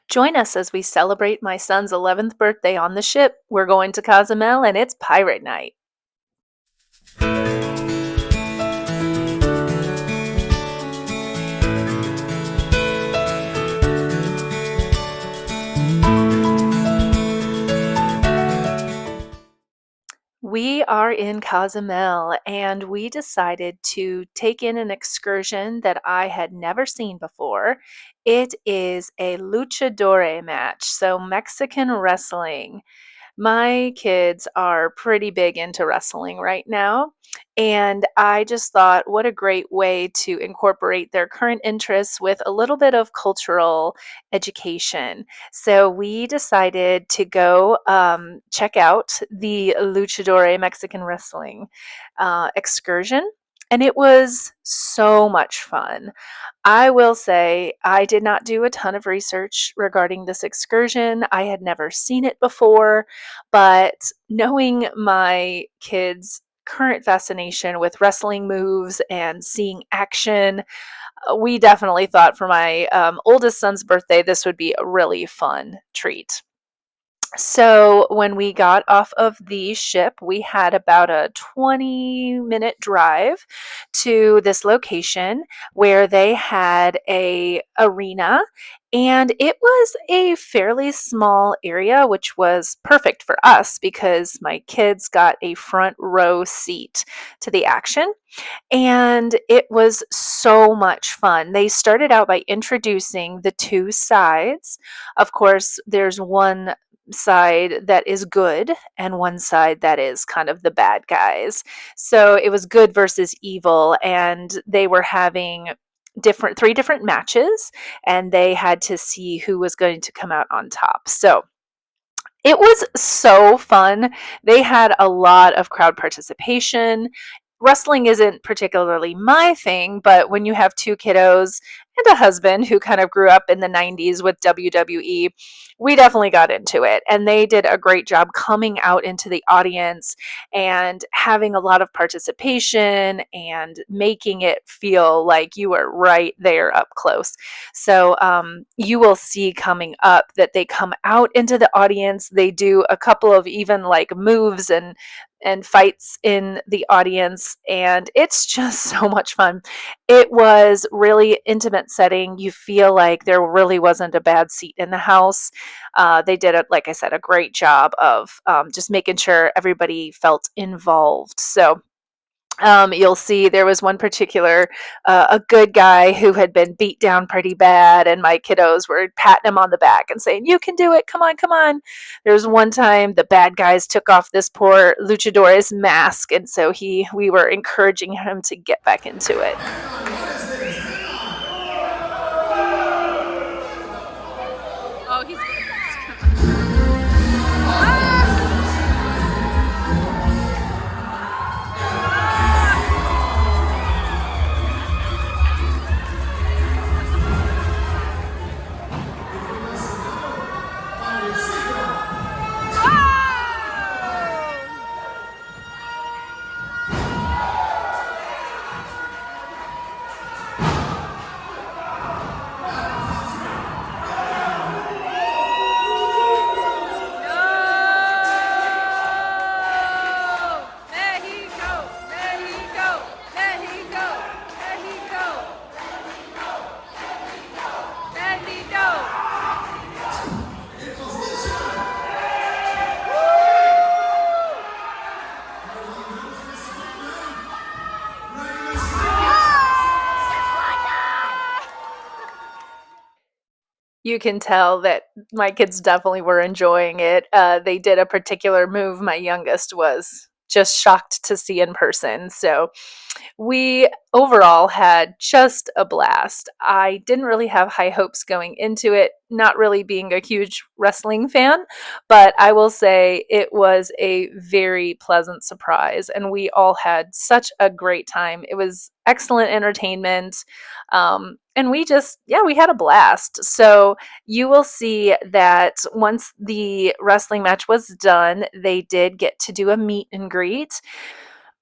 Join us as we celebrate my son's 11th birthday on the ship. We're going to Cozumel and it's Pirate Night. We are in Cozumel and we decided to take in an excursion that I had never seen before. It is a luchadore match, so Mexican wrestling. My kids are pretty big into wrestling right now, and I just thought what a great way to incorporate their current interests with a little bit of cultural education. So we decided to go check out the Luchadore Mexican Wrestling excursion. And it was so much fun. I will say I did not do a ton of research regarding this excursion. I had never seen it before, but knowing my kids' current fascination with wrestling moves and seeing action, we definitely thought for my oldest son's birthday, this would be a really fun treat. So when we got off of the ship, we had about a 20-minute drive to this location where they had a arena, and it was a fairly small area, which was perfect for us because my kids got a front row seat to the action, and it was so much fun. They started out by introducing the two sides. Of course, there's one side that is good and one side that is kind of the bad guys. So it was good versus evil, and they were having three different matches, and they had to see who was going to come out on top. So it was so fun. They had a lot of crowd participation. Wrestling isn't particularly my thing, but when you have two kiddos and a husband who kind of grew up in the 90s with WWE, we definitely got into it. And they did a great job coming out into the audience and having a lot of participation and making it feel like you were right there up close. So you will see coming up that they come out into the audience. They do a couple of even like moves and fights in the audience, and it's just so much fun. It was really intimate setting. You feel like there really wasn't a bad seat in the house. They did, like I said, a great job of just making sure everybody felt involved. So you'll see there was one particular a good guy who had been beat down pretty bad, and my kiddos were patting him on the back and saying, "You can do it! Come on, come on!" There was one time the bad guys took off this poor luchador's mask, and so we were encouraging him to get back into it. Oh, he's. You can tell that my kids definitely were enjoying it. They did a particular move my youngest was just shocked to see in person. So we overall had just a blast. I didn't really have high hopes going into it, not really being a huge wrestling fan, but I will say it was a very pleasant surprise, and we all had such a great time. It was excellent entertainment. And we had a blast. So you will see that once the wrestling match was done, they did get to do a meet and greet.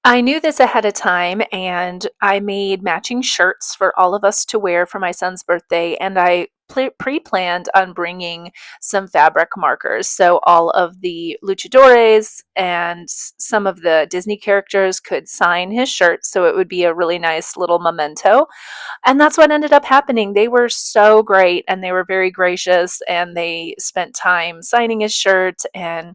I knew this ahead of time, and I made matching shirts for all of us to wear for my son's birthday, and I pre-planned on bringing some fabric markers, so all of the luchadores and some of the Disney characters could sign his shirt, so it would be a really nice little memento. And that's what ended up happening. They were so great, and they were very gracious, and they spent time signing his shirt and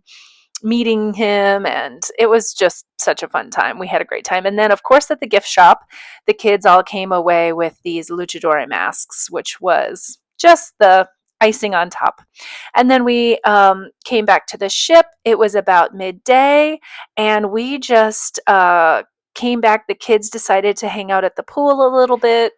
meeting him, and it was just such a fun time. We had a great time. And then of course at the gift shop, the kids all came away with these luchadora masks, which was just the icing on top. And then we came back to the ship. It was about midday, and we just came back. The kids decided to hang out at the pool a little bit,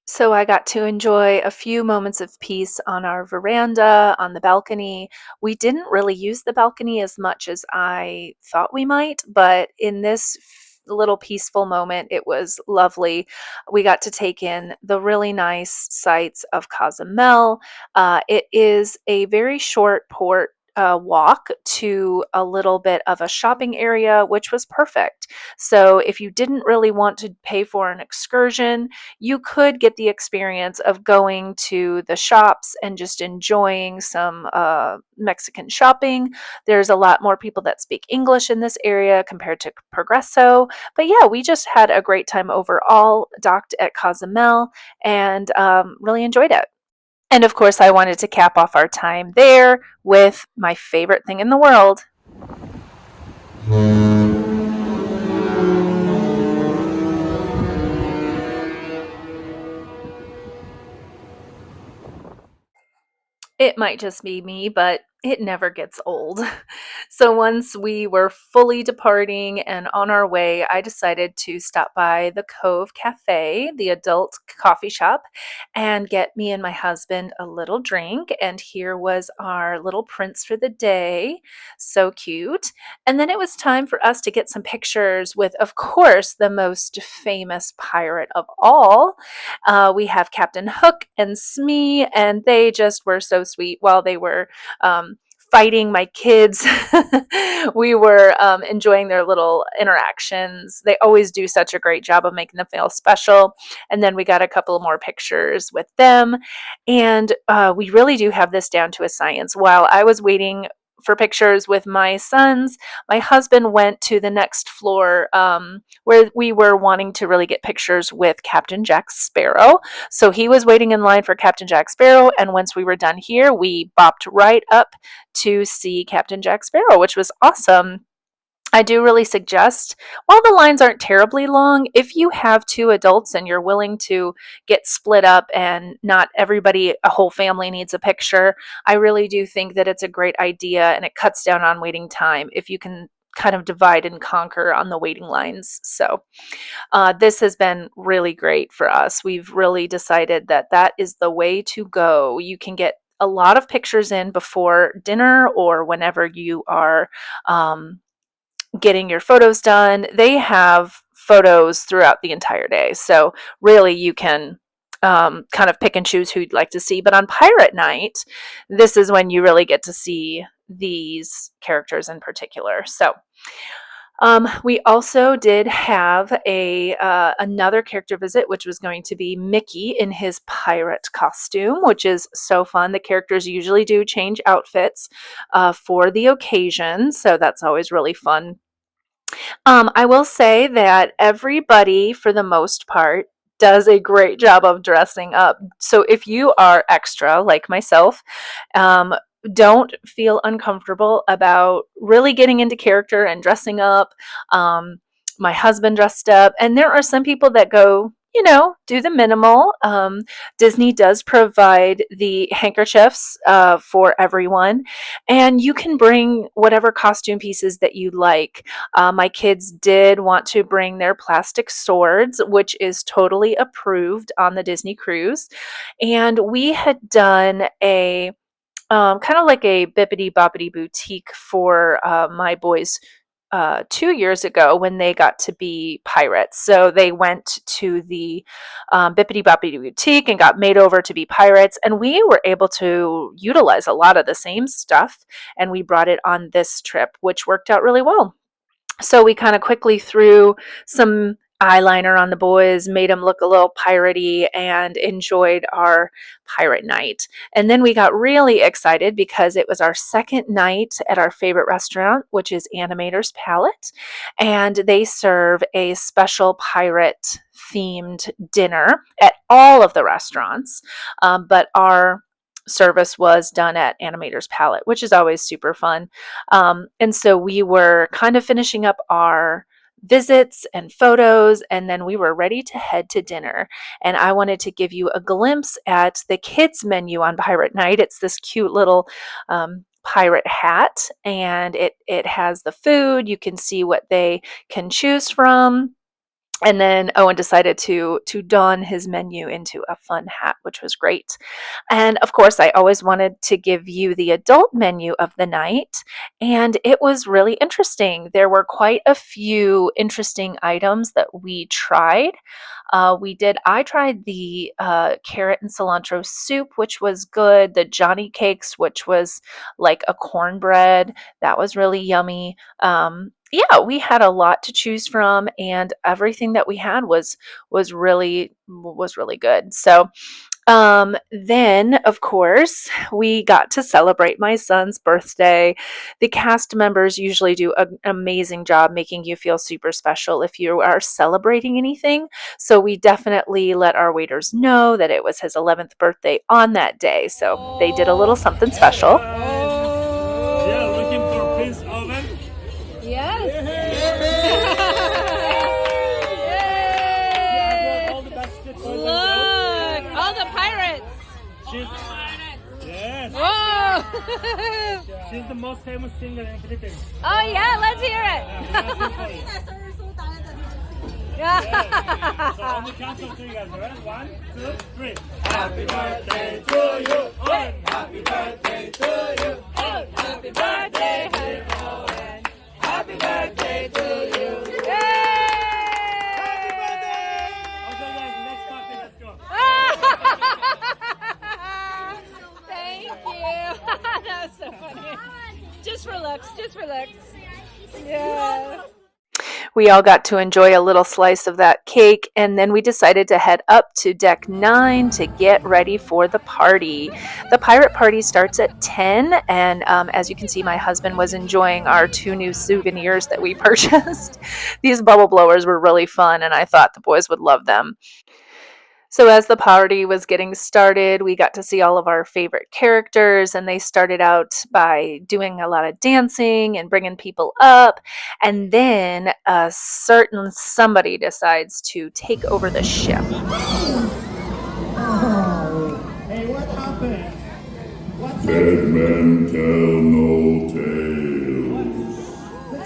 so I got to enjoy a few moments of peace on our veranda, on the balcony. We didn't really use the balcony as much as I thought we might, but in this little peaceful moment, it was lovely. We got to take in the really nice sights of Cozumel. It is a very short port walk to a little bit of a shopping area, which was perfect. So if you didn't really want to pay for an excursion, you could get the experience of going to the shops and just enjoying some Mexican shopping. There's a lot more people that speak English in this area compared to Progresso. But yeah, we just had a great time overall, docked at Cozumel, and really enjoyed it. And of course, I wanted to cap off our time there with my favorite thing in the world. It might just be me, but it never gets old. So once we were fully departing and on our way, I decided to stop by the Cove Cafe, the adult coffee shop, and get me and my husband a little drink. And here was our little prince for the day. So cute. And then it was time for us to get some pictures with, of course, the most famous pirate of all. We have Captain Hook and Smee, and they just were so sweet while they were fighting my kids. We were enjoying their little interactions. They always do such a great job of making them feel special. And then we got a couple more pictures with them. And we really do have this down to a science. While I was waiting for pictures with my sons, my husband went to the next floor where we were wanting to really get pictures with Captain Jack Sparrow. So he was waiting in line for Captain Jack Sparrow, and once we were done here, we bopped right up to see Captain Jack Sparrow, which was awesome. I do really suggest, while the lines aren't terribly long, if you have two adults and you're willing to get split up and not everybody, a whole family needs a picture, I really do think that it's a great idea and it cuts down on waiting time if you can kind of divide and conquer on the waiting lines. So this has been really great for us. We've really decided that that is the way to go. You can get a lot of pictures in before dinner or whenever you are getting your photos done. They have photos throughout the entire day. So really you can kind of pick and choose who you'd like to see. But on Pirate Night, this is when you really get to see these characters in particular. So we also did have a another character visit, which was going to be Mickey in his pirate costume, which is so fun. The characters usually do change outfits for the occasion, so that's always really fun. I will say that everybody, for the most part, does a great job of dressing up. So if you are extra, like myself, um, don't feel uncomfortable about really getting into character and dressing up. Um, my husband dressed up, and there are some people that go, do the minimal. Disney does provide the handkerchiefs for everyone, and you can bring whatever costume pieces that you like. My kids did want to bring their plastic swords, which is totally approved on the Disney cruise. And we had done a kind of like a bippity boppity boutique for my boys 2 years ago when they got to be pirates. So they went to the Bippity Boppity Boutique and got made over to be pirates. And we were able to utilize a lot of the same stuff, and we brought it on this trip, which worked out really well. So we kind of quickly threw some eyeliner on the boys, made them look a little piratey, and enjoyed our pirate night. And then we got really excited because it was our second night at our favorite restaurant, which is Animator's Palette. And they serve a special pirate themed dinner at all of the restaurants. But our service was done at Animator's Palette, which is always super fun. And so we were kind of finishing up our visits and photos, and then we were ready to head to dinner. And I wanted to give you a glimpse at the kids' menu on Pirate Night. It's this cute little pirate hat, and it has the food. You can see what they can choose from. And then Owen decided to don his menu into a fun hat, which was great. And of course, I always wanted to give you the adult menu of the night, and it was really interesting. There were quite a few interesting items that we tried. I tried the carrot and cilantro soup, which was good. The Johnny cakes, which was like a cornbread, that was really yummy. Yeah, we had a lot to choose from, and everything that we had was really good. So then, of course, we got to celebrate my son's birthday. The cast members usually do an amazing job making you feel super special if you are celebrating anything. So we definitely let our waiters know that it was his 11th birthday on that day. So they did a little something special. Yeah, looking for Prince Owen. Yes. Look, all the pirates. Yes. Whoa. She's the most famous singer in Philippines. Oh yeah, let's hear it. Yeah. So on the count of three, guys, right? 1, 2, 3. Happy birthday to you. Owen. Happy birthday to you. Owen. Happy birthday, Owen. Happy birthday to you. Yay! Happy birthday! Okay, guys, next party, let's go. Thank you. That was so funny. Just for looks, just for looks. Yeah. We all got to enjoy a little slice of that cake, and then we decided to head up to deck 9 to get ready for the party. The pirate party starts at 10, and as you can see, my husband was enjoying our 2 new souvenirs that we purchased. These bubble blowers were really fun, and I thought the boys would love them. So as the party was getting started, we got to see all of our favorite characters, and they started out by doing a lot of dancing and bringing people up. And then a certain somebody decides to take over the ship. Oh, hey, what happened? Dead men tell no tales.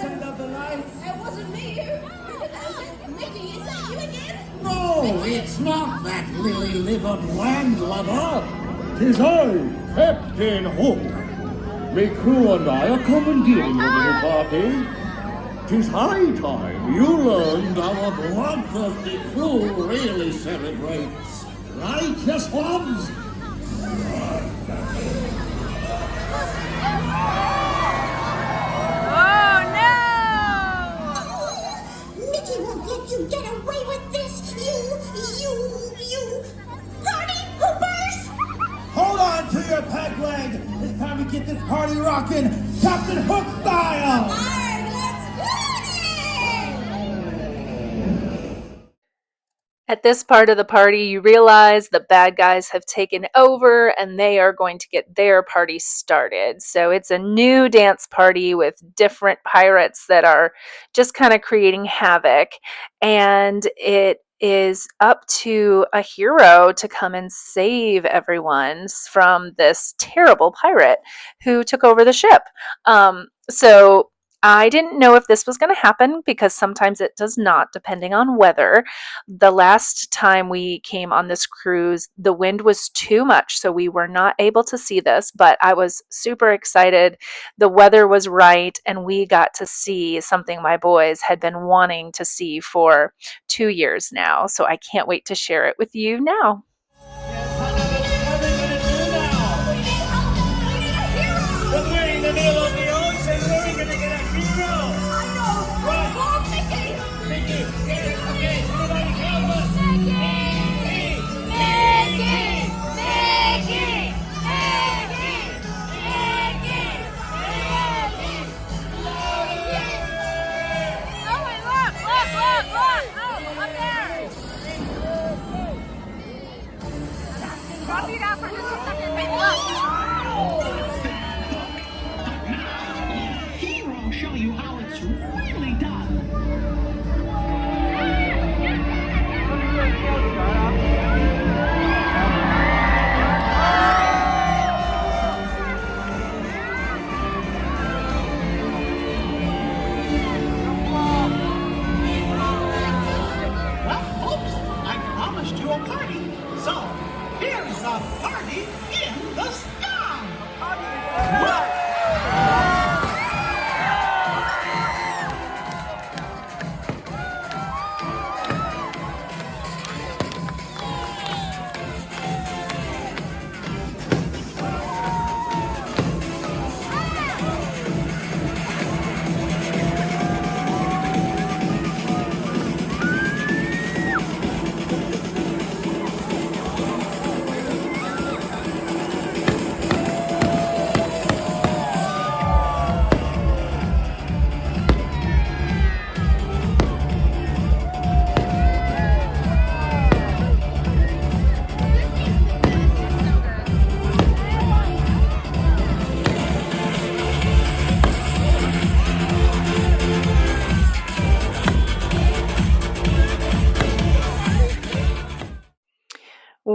Turn off the lights. It wasn't me. Mickey, is that you again? No, it's not that lily-livered landlubber. 'Tis I, Captain Hook. Me crew and I are commandeering the little party. 'Tis high time you learned our bloodthirsty crew really celebrates. Right, yes, swabs? Oh no! Mickey won't let you get away with this. You party poopers! Hold on to your peg leg. It's time to get this party rocking, Captain Hook style. Arg, let's party! At this part of the party, you realize the bad guys have taken over and they are going to get their party started. So it's a new dance party with different pirates that are just kind of creating havoc. And it is up to a hero to come and save everyone from this terrible pirate who took over the ship. So I didn't know if this was going to happen because sometimes it does not, depending on weather. The last time we came on this cruise, the wind was too much, so we were not able to see this, but I was super excited. The weather was right, and we got to see something my boys had been wanting to see for 2 years now, so I can't wait to share it with you now. We're in the middle of the ocean. Where are we gonna get a hero? I know.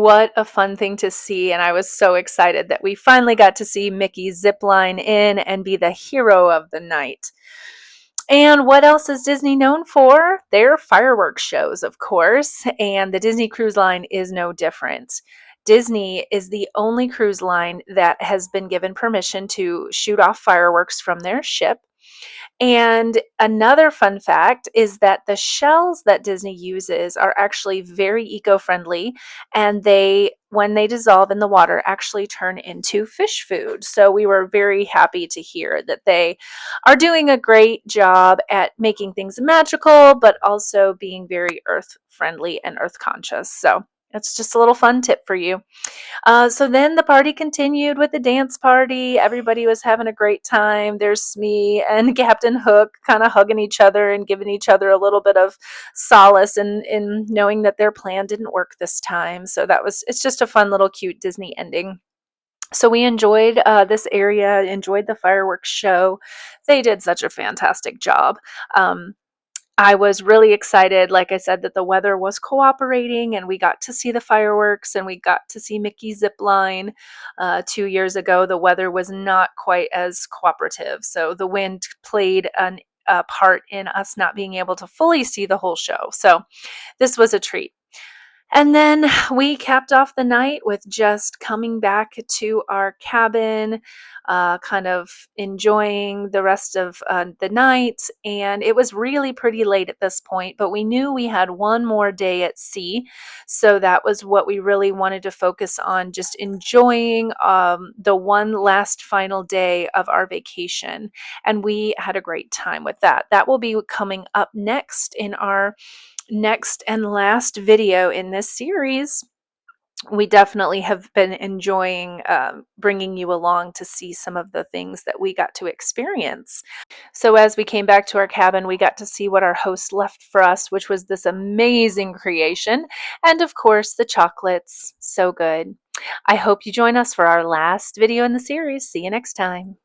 what a fun thing to see, and I was so excited that we finally got to see Mickey zip line in and be the hero of the night. And what else is Disney known for? Their fireworks shows, of course, and the Disney Cruise Line is no different. Disney is the only cruise line that has been given permission to shoot off fireworks from their ship. And another fun fact is that the shells that Disney uses are actually very eco-friendly, and when they dissolve in the water, actually turn into fish food. So we were very happy to hear that they are doing a great job at making things magical, but also being very earth friendly and earth conscious. So it's just a little fun tip for you. So then the party continued with the dance party. Everybody was having a great time. There's Smee and Captain Hook kind of hugging each other and giving each other a little bit of solace in knowing that their plan didn't work this time. So it's just a fun little cute Disney ending. So we enjoyed this area, enjoyed the fireworks show. They did such a fantastic job. I was really excited, like I said, that the weather was cooperating and we got to see the fireworks and we got to see Mickey zip line. 2 years ago, the weather was not quite as cooperative. So the wind played a part in us not being able to fully see the whole show. So this was a treat. And then we capped off the night with just coming back to our cabin, kind of enjoying the rest of the night. And it was really pretty late at this point, but we knew we had one more day at sea. So that was what we really wanted to focus on, just enjoying the one last final day of our vacation. And we had a great time with that. That will be coming up next in our next and last video in this series. We definitely have been enjoying bringing you along to see some of the things that we got to experience. So as we came back to our cabin, we got to see what our host left for us, which was this amazing creation. And of course, the chocolates. So good. I hope you join us for our last video in the series. See you next time.